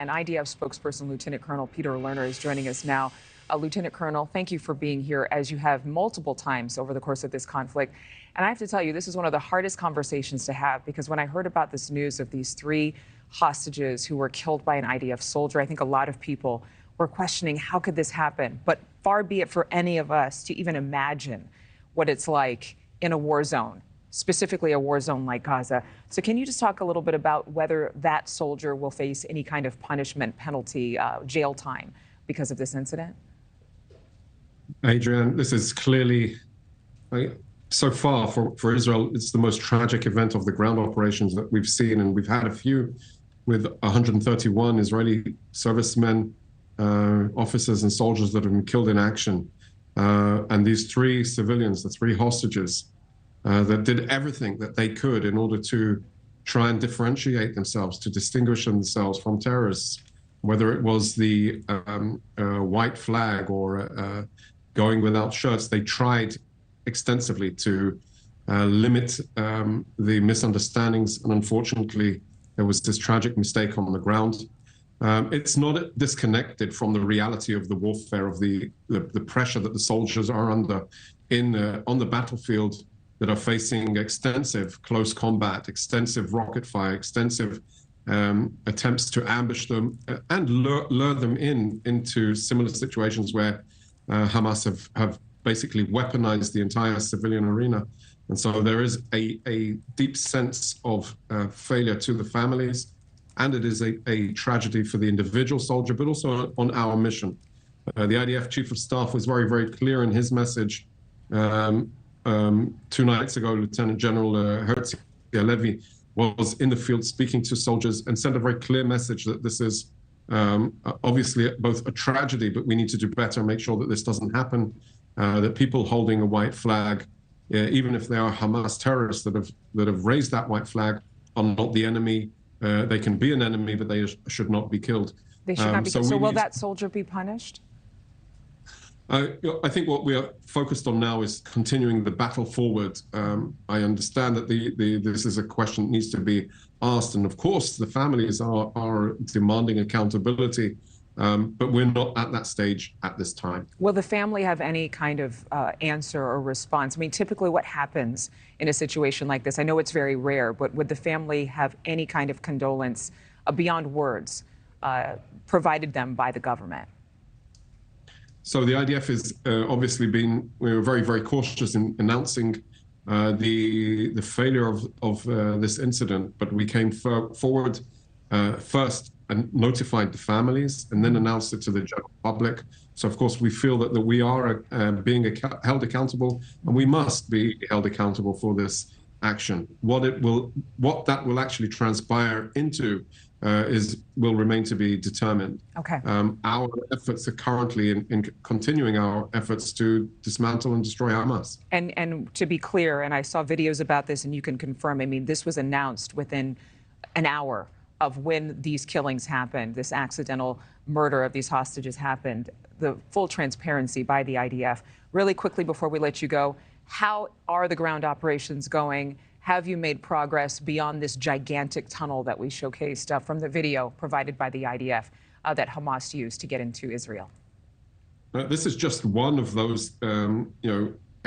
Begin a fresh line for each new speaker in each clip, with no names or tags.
And IDF spokesperson Lieutenant Colonel Peter Lerner is joining us now. Lieutenant Colonel, thank you for being here, as you have multiple times over the course of this conflict. And I have to tell you, this is one of the hardest conversations to have, because when I heard about this news of these 3 hostages who were killed by an IDF soldier, I think a lot of people were questioning, how could this happen? But far be it for any of us to even imagine what it's like in a war zone, specifically a war zone like Gaza. So can you just talk a little bit about whether that soldier will face any kind of punishment, penalty, jail time because of this incident?
Adrienne, this is clearly, so far for Israel, it's the most tragic event of the ground operations that we've seen. And we've had a few with 131 Israeli servicemen, officers and soldiers that have been killed in action. And these 3 civilians, the 3 hostages, that did everything that they could in order to try and differentiate themselves, to distinguish themselves from terrorists, whether it was the white flag or going without shirts. They tried extensively to limit the misunderstandings, and unfortunately, there was this tragic mistake on the ground. It's not disconnected from the reality of the warfare, of the pressure that the soldiers are under on the battlefield, that are facing extensive close combat, extensive rocket fire, extensive attempts to ambush them and lure them into similar situations where Hamas have basically weaponized the entire civilian arena. And so there is a deep sense of failure to the families, and it is a tragedy for the individual soldier, but also on our mission. The IDF Chief of Staff was very, very clear in his message 2 nights ago. Lieutenant General Herzi Halevi was in the field speaking to soldiers and sent a very clear message that this is obviously both a tragedy, but we need to do better, make sure that this doesn't happen, that people holding a white flag, even if they are Hamas terrorists that have raised that white flag, are not the enemy. They can be an enemy, but they should not be killed.
They should not be killed. So will that soldier be punished?
I think what we are focused on now is continuing the battle forward. I understand that this is a question that needs to be asked, and of course the families are demanding accountability, but we're not at that stage at this time.
Will the family have any kind of answer or response? I mean, typically what happens in a situation like this? I know it's very rare, but would the family have any kind of condolence beyond words provided them by the government?
So the IDF is obviously we were very, very cautious in announcing the failure of this incident, but we came forward first and notified the families, and then announced it to the general public. So of course we feel that we are being held accountable, and we must be held accountable for this action. What that will actually transpire into will remain to be determined.
Okay.
Our efforts are currently in continuing our efforts to dismantle and destroy Hamas.
And to be clear, and I saw videos about this, and you can confirm, I mean, this was announced within an hour of when these killings happened, this accidental murder of these hostages happened, the full transparency by the IDF. Really quickly before we let you go, how are the ground operations going? Have you made progress beyond this gigantic tunnel that we showcased from the video provided by the IDF that Hamas used to get into Israel?
This is just one of those,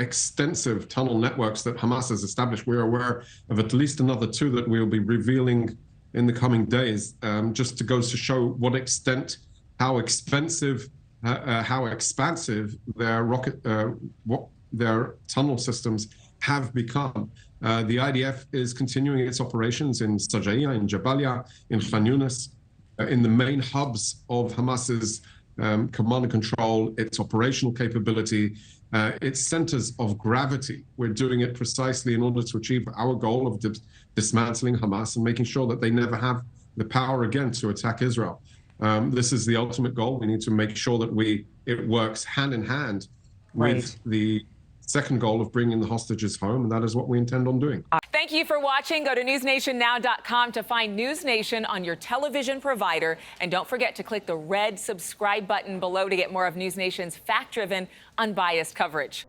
extensive tunnel networks that Hamas has established. We're aware of at least another 2 that we'll be revealing in the coming days, just to go to show what extent, how expensive, how expansive their tunnel systems have become. The IDF is continuing its operations in Sajaiya, in Jabalia, in Khan Yunis, in the main hubs of Hamas's command and control, its operational capability, its centers of gravity. We're doing it precisely in order to achieve our goal of dismantling Hamas and making sure that they never have the power again to attack Israel. This is the ultimate goal. We need to make sure that it works hand in hand with the second goal of bringing the hostages home, and that is what we intend on doing.
Thank you for watching. Go to newsnationnow.com to find NewsNation on your television provider. And don't forget to click the red subscribe button below to get more of NewsNation's fact-driven, unbiased coverage.